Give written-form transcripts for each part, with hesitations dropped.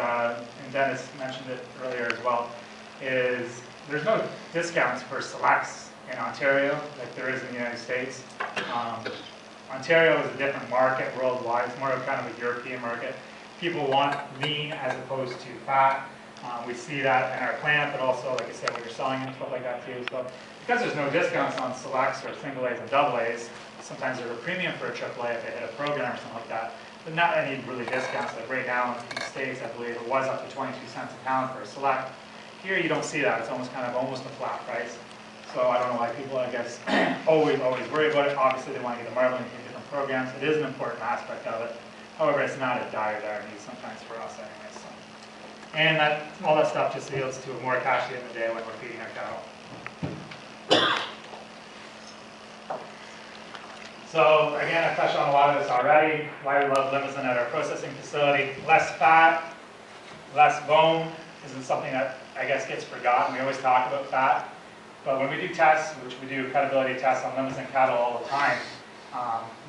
and Dennis mentioned it earlier as well, is there's no discounts for selects in Ontario like there is in the United States. Ontario is a different market worldwide. It's more of kind of a European market. People want lean as opposed to fat. We see that in our plant, but also, like I said, when you're selling and stuff like that too. So because there's no discounts on selects or single A's and double A's, sometimes there's a premium for a triple A if they hit a program or something like that, but not any really discounts. Like right now in the States, I believe it was up to 22 cents a pound for a select. Here you don't see that. It's almost a flat price. So I don't know why people, I guess, always worry about it. Obviously, they want to get the marbling through different programs. It is an important aspect of it. However, it's not a dire need sometimes for us anyways. So. And all that stuff just yields to more cash at the end of the day when we're feeding our cattle. So again, I touched on a lot of this already. Why we love Limousin at our processing facility. Less fat, less bone isn't something that I guess gets forgotten. We always talk about fat. But when we do tests, which we do credibility tests on Limousin cattle all the time,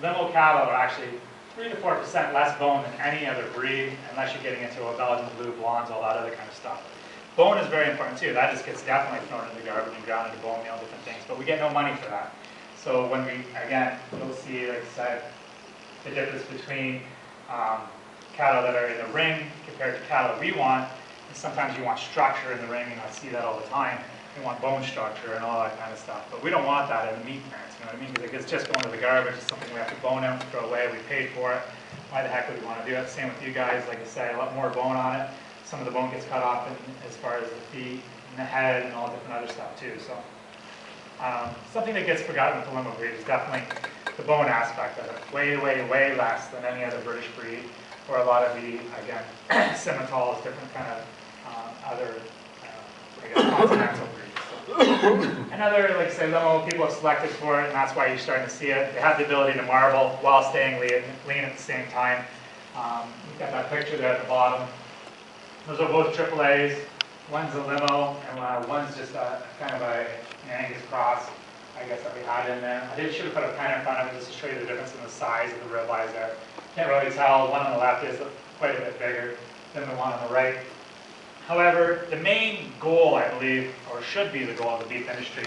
Limo cattle are actually 3 to 4% less bone than any other breed, unless you're getting into a Belgian blue, blondes, all that other kind of stuff. Bone is very important too. That just gets definitely thrown in the garbage and ground into bone meal, different things. But we get no money for that. So when we, again, you'll see, like I said, the difference between cattle that are in the ring compared to cattle we want. And sometimes you want structure in the ring, and I see that all the time. We want bone structure and all that kind of stuff. But we don't want that in the meat plants, you know what I mean? Because it's just going to the garbage. It's something we have to bone out and throw away. We paid for it. Why the heck would we want to do it? Same with you guys. Like I say, a lot more bone on it. Some of the bone gets cut off as far as the feet and the head and all different other stuff too. So something that gets forgotten with the limo breed is definitely the bone aspect of it. Way, way, way less than any other British breed or a lot of the, again, Simmentals, different kind of other, I guess, continental breeds. Another, like say, limo, people have selected for it, and that's why you're starting to see it. They have the ability to marble while staying lean at the same time. You've got that picture there at the bottom. Those are both triple A's. One's a limo, and one's just kind of an Angus cross, I guess, that we had in there. I should have put a pen in front of it just to show you the difference in the size of the rib eyes there. Can't really tell. The one on the left is quite a bit bigger than the one on the right. However, the main goal, I believe, or should be the goal of the beef industry,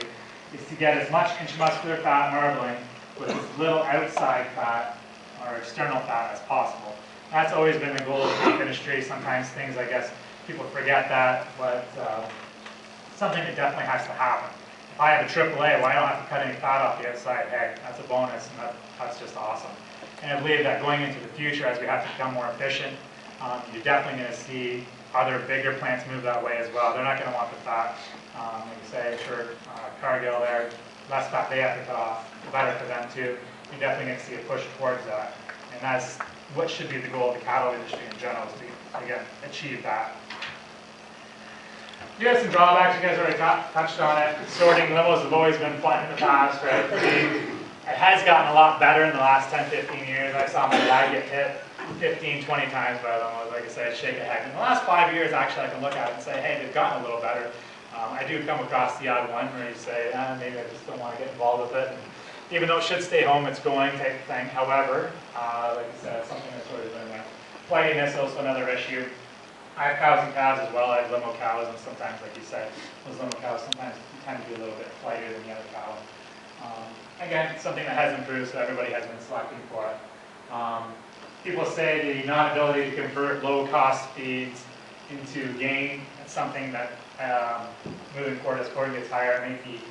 is to get as much intramuscular fat marbling with as little outside fat or external fat as possible. That's always been the goal of the beef industry. Sometimes things, I guess, people forget that, but something that definitely has to happen. If I have a AAA, well, I don't have to cut any fat off the outside. Hey, that's a bonus, and that's just awesome. And I believe that going into the future, as we have to become more efficient, you're definitely going to see other bigger plants move that way as well. They're not going to want the fat. Like you say, for Cargill there, less fat they have to cut off, the better for them too. You're definitely going to see a push towards that. And that's what should be the goal of the cattle industry in general, is to, again, achieve that. You have some drawbacks, you guys already touched on it. Sorting limos have always been fun in the past, right? It has gotten a lot better in the last 10, 15 years. I saw my dad get hit 15, 20 times by limos. Like I said, shake a head. In the last 5 years, actually, I can look at it and say, hey, they've gotten a little better. I do come across the odd one where you say, maybe I just don't want to get involved with it. And even though it should stay home, it's going type thing. However, like I said, it's something that's always been there. Flightiness is also another issue. I have cows and calves as well. I have limo cows, and sometimes, like you said, those limo cows sometimes tend to be a little bit flightier than the other cows. Again, it's something that has improved, so everybody has been selecting for it. People say the non-ability to convert low-cost feeds into gain. It's something that moving forward as corn gets higher may be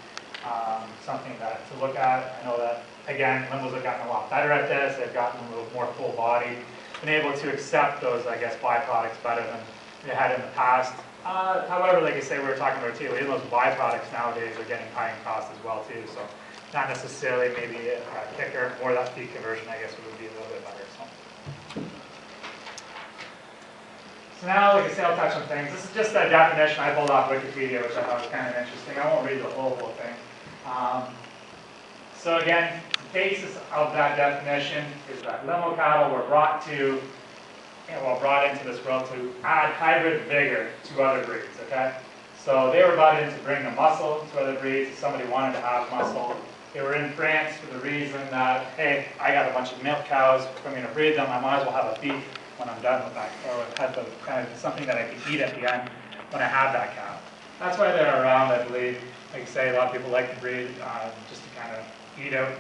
something that to look at. I know that, again, limos have gotten a lot better at this. They've gotten a little more full-bodied, been able to accept those, I guess, byproducts better than they had in the past. However, like I say, we were talking about too, even those byproducts nowadays are getting high in cost as well too. So not necessarily maybe a kicker, or that feed conversion, I guess, would be a little bit better. So now, like I said, I'll touch on things. This is just a definition I pulled off Wikipedia, which I thought was kind of interesting. I won't read the whole thing. So again, the basis of that definition is that limo cattle were brought into this world to add hybrid vigor to other breeds, okay? So they were brought in to bring the muscle to other breeds. If somebody wanted to have muscle, they were in France for the reason that, hey, I got a bunch of milk cows. If I'm going to breed them, I might as well have a beef when I'm done with that, or have the kind of something that I can eat at the end when I have that cow. That's why they're around, I believe. Like I say, a lot of people like to breed just to kind of eat out,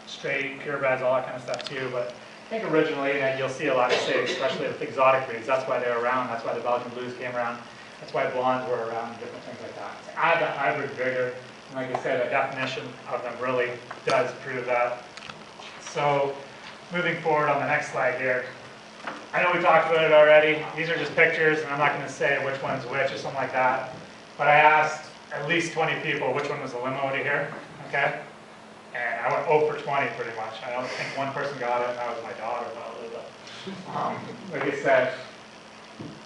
straight, purebreds, all that kind of stuff too. But I think originally, and you'll see a lot of cigs, especially with exotic breeds, that's why they're around. That's why the Belgian Blues came around. That's why blondes were around and different things like that. To add the hybrid vigor, and like I said, the definition of them really does prove that. So moving forward on the next slide here, I know we talked about it already. These are just pictures, and I'm not going to say which one's which or something like that. But I asked at least 20 people which one was the limo to here, okay? And I went 0 for 20 pretty much. I don't think one person got it, and that was my daughter probably. But like I said,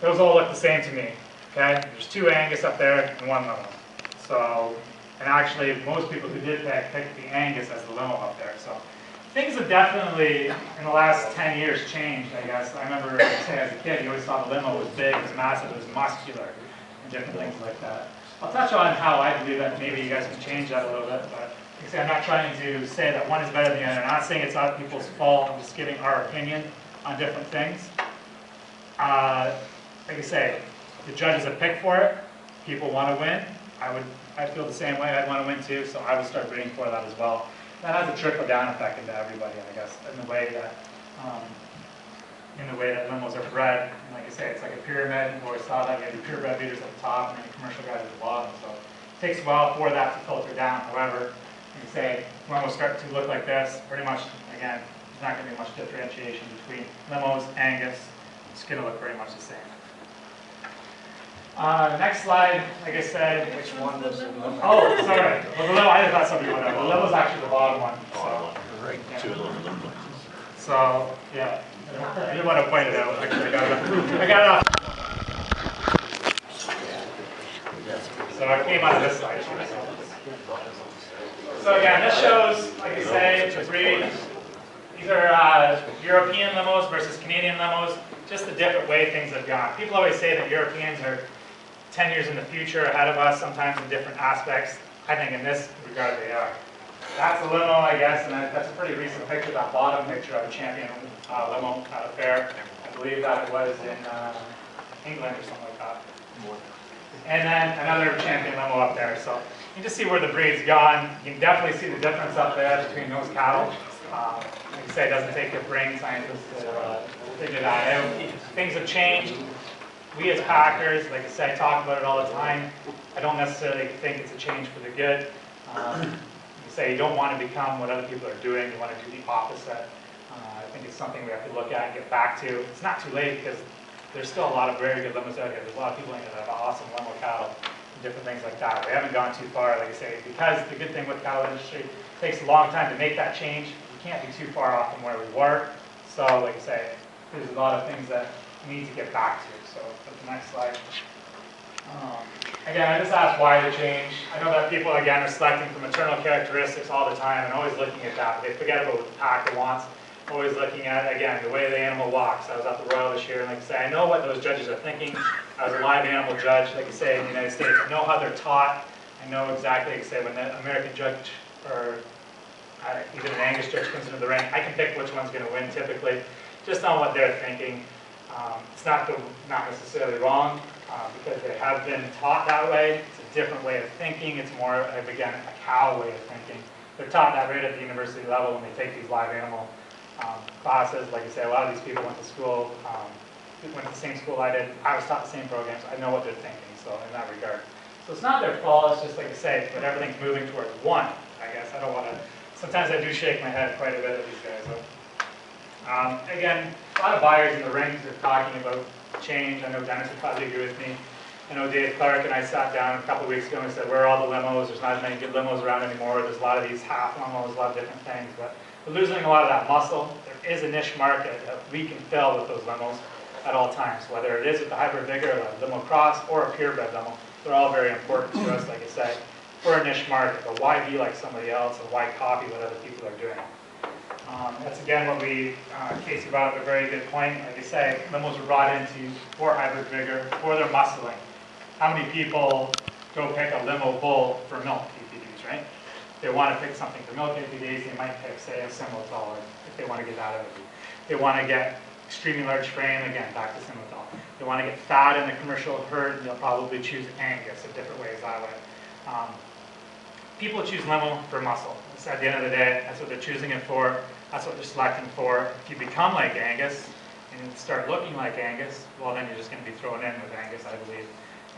those all look the same to me, okay? There's 2 Angus up there and 1 limo. So, and actually most people who did picked the Angus as the limo up there. So things have definitely, in the last 10 years, changed, I guess. I remember, say, as a kid, you always thought the limo was big, it was massive, it was muscular, and different things like that. I'll touch on how I believe that maybe you guys can change that a little bit, but like I say, I'm not trying to say that one is better than the other. I'm not saying it's other people's fault, I'm just giving our opinion on different things. Like I say, the judges have picked for it, people want to win. I feel the same way, I'd want to win too, so I would start breeding for that as well. That has a trickle-down effect into everybody, I guess, in the way that limos are bred. And like I say, it's like a pyramid. You always saw that you have your purebred breeders at the top and then your commercial guys at the bottom. So it takes a while for that to filter down. However, like I say, when we'll start to look like this, pretty much, again, there's not going to be much differentiation between limos, Angus. It's going to look pretty much the same. Next slide, like I said. Which one was the limo? Oh, sorry. Well, the limo, I just thought somebody would know. The limo's actually the bottom one. So, Right, yeah. 2 of those limos. So, yeah. I didn't want to point it out. Actually, I got it off. So I came out of this slide. So again, this shows, like I say, the breed. These are European limos versus Canadian limos. Just the different way things have gone. People always say that Europeans are 10 years in the future ahead of us, sometimes in different aspects. I think in this regard they are. That's a limo, I guess, and that's a pretty recent picture, that bottom picture of a champion limo at a fair. I believe that it was in England or something like that. And then another champion limo up there. So you can just see where the breed's gone. You can definitely see the difference up there between those cattle. Like I say, it doesn't take a brain scientist to figure that out. Things have changed. We as packers, like I say, talk about it all the time. I don't necessarily think it's a change for the good. You say you don't want to become what other people are doing. You want to do the opposite. I think it's something we have to look at and get back to. It's not too late because there's still a lot of very good limos out here. There's a lot of people in here that have awesome limo cattle and different things like that. We haven't gone too far, like I say, because the good thing with the cattle industry, it takes a long time to make that change. We can't be too far off from where we were. So, like I say, there's a lot of things that we need to get back to. So, put the next slide. Again, I just asked why the change. I know that people, again, are selecting for maternal characteristics all the time and always looking at that, but they forget about what the packer wants. Always looking at, again, the way the animal walks. I was at the Royal this year, and like I say, I know what those judges are thinking. I was a live animal judge, like I say, in the United States. I know how they're taught. I know exactly, like I say, when the American judge, or even an Angus judge comes into the ring, I can pick which one's going to win typically, just on what they're thinking. It's not necessarily wrong, because they have been taught that way. It's a different way of thinking. It's more of, again, a cow way of thinking. They're taught that right at the university level when they take these live animal classes. Like I say, a lot of these people went to school, went to the same school I did. I was taught the same programs. I know what they're thinking, so in that regard. So it's not their fault, it's just like I say, but everything's moving towards one, I guess. I don't want to, sometimes I do shake my head quite a bit at these guys. So. Again, a lot of buyers in the rings are talking about change. I know Dennis would probably agree with me. I know Dave Clark and I sat down a couple of weeks ago and said, where are all the limos? There's not as many good limos around anymore. There's a lot of these half limos, a lot of different things. But we're losing a lot of that muscle. There is a niche market that we can fill with those limos at all times, whether it is with the hybrid vigor, a limo cross, or a purebred limo. They're all very important to us, like I say. We're a niche market, but why be like somebody else, and why copy what other people are doing? That's again what we, Casey brought up a very good point. Like I say, limos were brought into for hybrid vigor, for their muscling. How many people go pick a limo bull for milk APDs, right? If they want to pick something for milk APDs, they might pick, say, a Similitol if they want to get that out of it. They want to get extremely large frame, again, back to Simmenthal. They want to get fat in the commercial herd, they'll probably choose Angus in different ways that way. People choose limo for muscle. So at the end of the day, that's what they're choosing it for. That's what they're selecting for. If you become like Angus and start looking like Angus, well, then you're just going to be thrown in with Angus, I believe.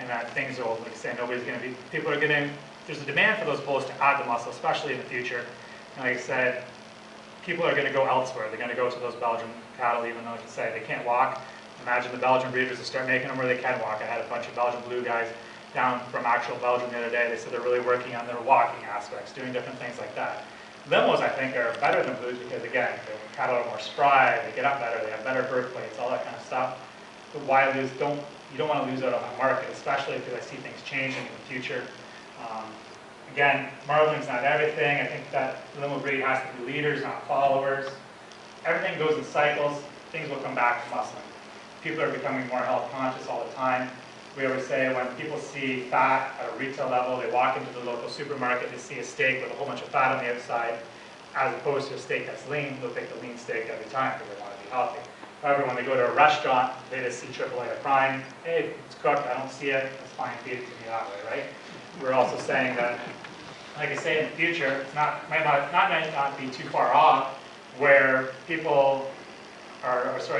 And that things will, like I say, nobody's going to be, people are going to, there's a demand for those bulls to add the muscle, especially in the future. And like I said, people are going to go elsewhere. They're going to go to those Belgian cattle, even though, like I say, they can't walk. Imagine the Belgian breeders will start making them where they can walk. I had a bunch of Belgian blue guys down from actual Belgium the other day. They said they're really working on their walking aspects, doing different things like that. Limos, I think, are better than blues because, again, the cattle are more spry, they get up better, they have better birth weights, all that kind of stuff. But why lose? You don't want to lose out on that market, especially because I see things changing in the future. Again, marbling's not everything. I think that limo breed has to be leaders, not followers. Everything goes in cycles. Things will come back to muscling. People are becoming more health conscious all the time. We always say when people see fat at a retail level, they walk into the local supermarket, they see a steak with a whole bunch of fat on the outside, as opposed to a steak that's lean, they'll pick the lean steak every time because they want to be healthy. However, when they go to a restaurant, they just see AAA prime. Hey, it's cooked, I don't see it, it's fine, feed it to me that way, right? We're also saying that, like I say, in the future, it's might not be too far off, where people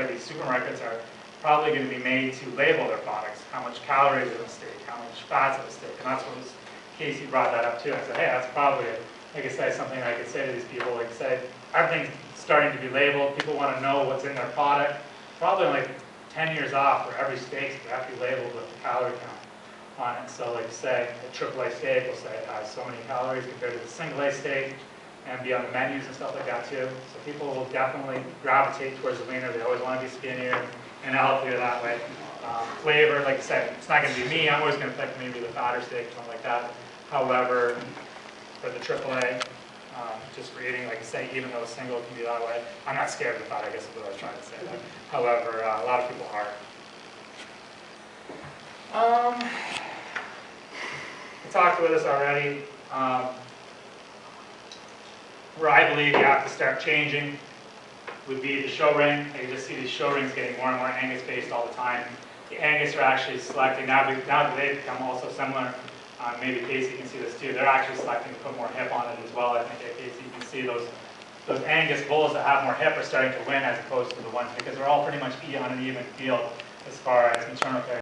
these supermarkets are probably going to be made to label their products, how much calories is in a steak, how much fat's in a steak, and that's what Casey brought that up too. I said, hey, that's probably, like I say, something I could say to these people, like I say, everything's starting to be labeled, people want to know what's in their product, probably like 10 years off where every steak's going to have to be labeled with the calorie count on it. So like I say, a AAA steak will say it has so many calories compared to the single A steak, and be on the menus and stuff like that too. So people will definitely gravitate towards the leaner, they always want to be skinnier and healthier that way. Flavor, like I said, it's not going to be me, I'm always going to pick maybe the fatter steak or something like that. However, for the AAA, just for eating, like I say, even though a single can be that way, I'm not scared of the fat, I guess is what I was trying to say. However, a lot of people are. We talked about this already. Where I believe you have to start changing would be the show ring. You just see these show rings getting more and more Angus based all the time. The Angus are actually selecting, now that they've become also similar, maybe Casey can see this too, they're actually selecting to put more hip on it as well. I think Casey, you can see those Angus bulls that have more hip are starting to win as opposed to the ones, because they're all pretty much on an even field as far as internal